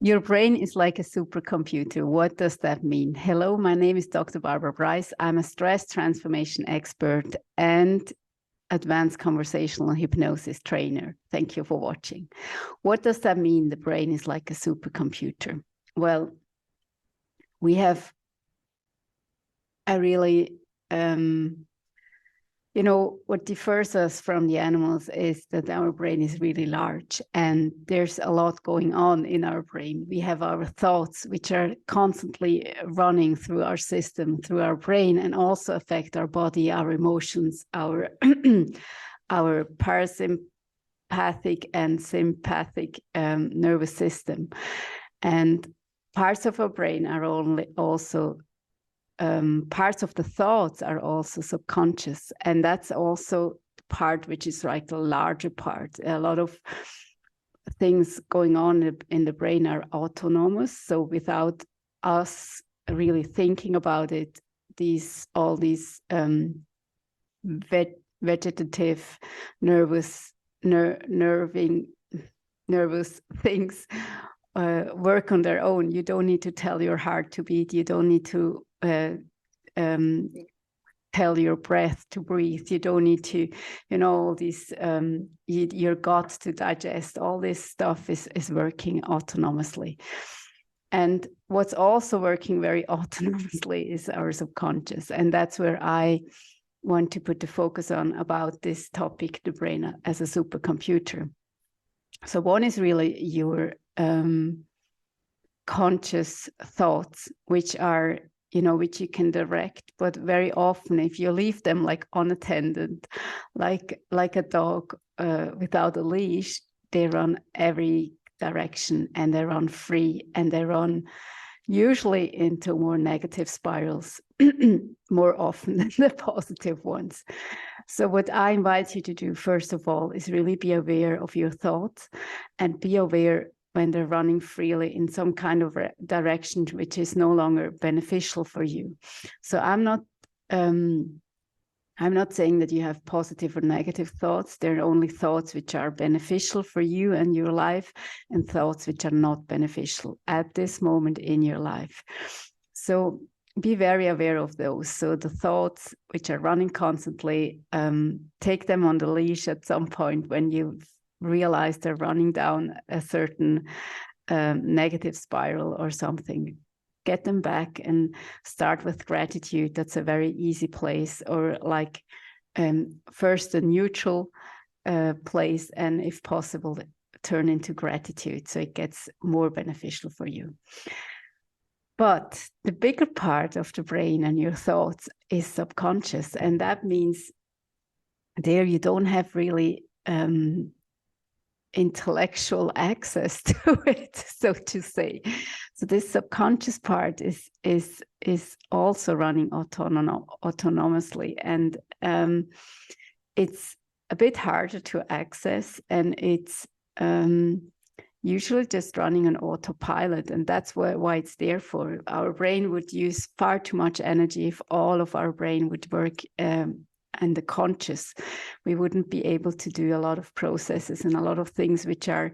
Your brain is like a supercomputer. What does that mean? Hello, my name is Dr. Barbara Bryce. I'm a stress transformation expert and advanced conversational hypnosis trainer. Thank you for watching. What does that mean? The brain is like a supercomputer. Well, we have a really, what differs us from the animals is that our brain is really large and there's a lot going on in our brain. We have our thoughts, which are constantly running through our system, through our brain, and also affect our body, our emotions, our parasympathetic and sympathetic nervous system. And parts of our brain are also parts of the thoughts are also subconscious, and that's also the part which is like the larger part. A lot of things going on in the brain are autonomous, so without us really thinking about it, all these vegetative nervous things work on their own. You don't need to tell your heart to beat. You don't need to tell your breath to breathe. You don't need to, all these, your gut to digest. All this stuff is working autonomously. And what's also working very autonomously is our subconscious. And that's where I want to put the focus on about this topic, the brain as a supercomputer. So one is really your conscious thoughts, which are, which you can direct, but very often if you leave them like unattended, like a dog without a leash, they run every direction and they run free and they run usually into more negative spirals more often than the positive ones. So what I invite you to do, first of all, is really be aware of your thoughts and be aware when they're running freely in some kind of direction which is no longer beneficial for you. So I'm not saying that you have positive or negative thoughts. They're only thoughts which are beneficial for you and your life, and thoughts which are not beneficial at this moment in your life. So be very aware of those. So the thoughts which are running constantly, take them on the leash at some point when you realize they're running down a certain negative spiral or something. Get them back and start with gratitude. That's a very easy place, or like first a neutral place, and if possible, turn into gratitude so it gets more beneficial for you. But the bigger part of the brain and your thoughts is subconscious, and that means there you don't have really intellectual access to it, so to say. So this subconscious part is also running autonomously, and it's a bit harder to access, and it's usually just running on autopilot, and that's why it's there for. Our brain would use far too much energy if all of our brain would work and the conscious. We wouldn't be able to do a lot of processes and a lot of things which are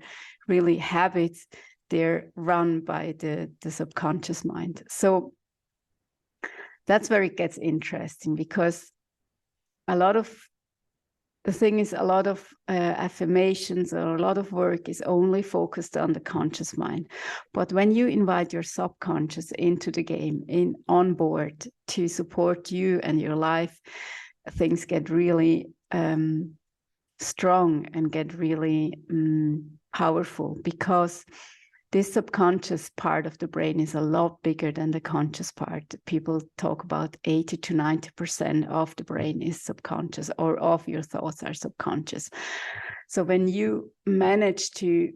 really habits. They're run by the subconscious mind. So that's where it gets interesting, because a lot of affirmations or a lot of work is only focused on the conscious mind. But when you invite your subconscious into the game, on board to support you and your life, things get really strong and get really powerful, because this subconscious part of the brain is a lot bigger than the conscious part. People talk about 80 to 90% of the brain is subconscious, or of your thoughts are subconscious. So when you manage to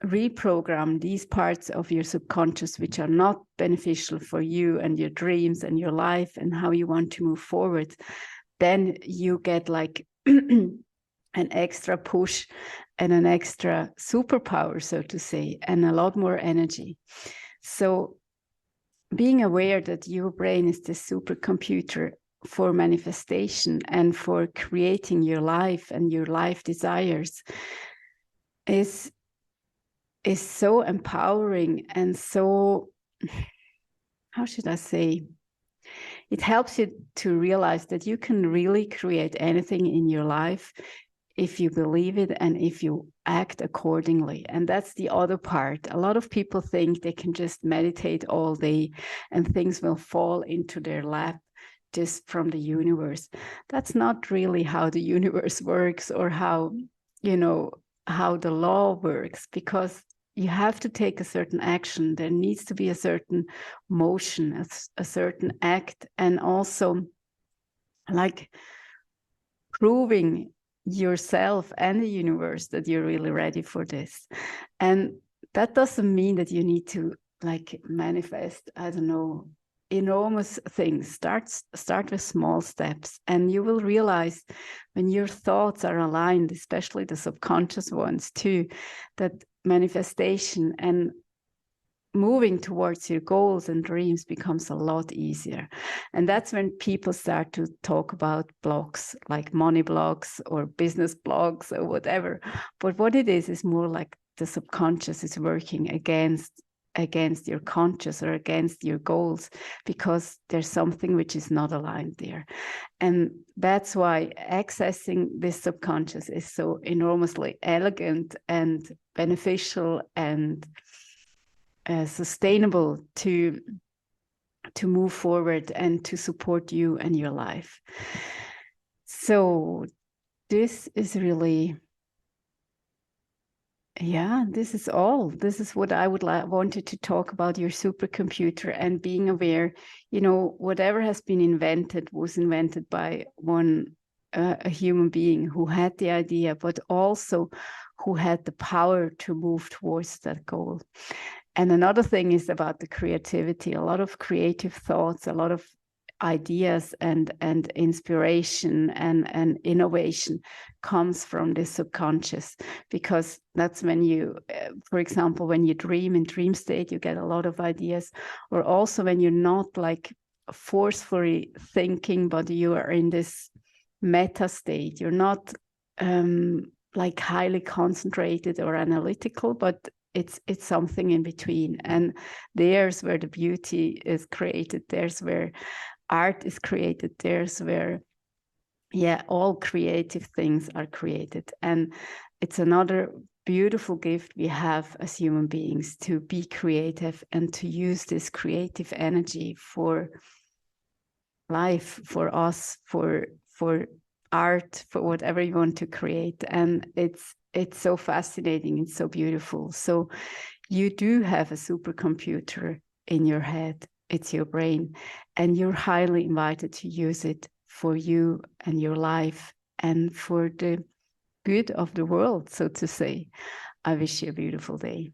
reprogram these parts of your subconscious which are not beneficial for you and your dreams and your life and how you want to move forward, then you get like an extra push and an extra superpower, so to say, and a lot more energy. So being aware that your brain is the supercomputer for manifestation and for creating your life and your life desires is is so empowering and so, how should I say, it helps you to realize that you can really create anything in your life if you believe it and if you act accordingly. And that's the other part. A lot of people think they can just meditate all day and things will fall into their lap just from the universe. That's not really how the universe works, or how, you know, how the law works, because you have to take a certain action. There needs to be a certain motion, a certain act, and also like proving yourself and the universe that you're really ready for this. And that doesn't mean that you need to like manifest, I don't know, enormous things. Start with small steps, and you will realize when your thoughts are aligned, especially the subconscious ones too, that manifestation and moving towards your goals and dreams becomes a lot easier. And that's when people start to talk about blocks, like money blocks or business blocks or whatever. But what it is more like the subconscious is working against your conscious or against your goals, because there's something which is not aligned there. And that's why accessing this subconscious is so enormously elegant and beneficial and sustainable to move forward and to support you and your life. So this is really, yeah, this is all. This is what I would wanted to talk about, your supercomputer, and being aware, you know, whatever has been invented was invented by a human being who had the idea, but also who had the power to move towards that goal. And another thing is about the creativity. A lot of creative thoughts, a lot of ideas and inspiration and innovation comes from the subconscious, because that's when you, for example, when you dream in dream state, you get a lot of ideas. Or also when you're not like forcefully thinking, but you are in this meta state. You're not like highly concentrated or analytical, but it's something in between. And there's where the beauty is created. There's where art is created. There's where, yeah, all creative things are created. And it's another beautiful gift we have as human beings, to be creative and to use this creative energy for life, for us, for art, for whatever you want to create. And it's so fascinating. It's so beautiful. So you do have a supercomputer in your head. It's your brain, and you're highly invited to use it for you and your life and for the good of the world, so to say. I wish you a beautiful day.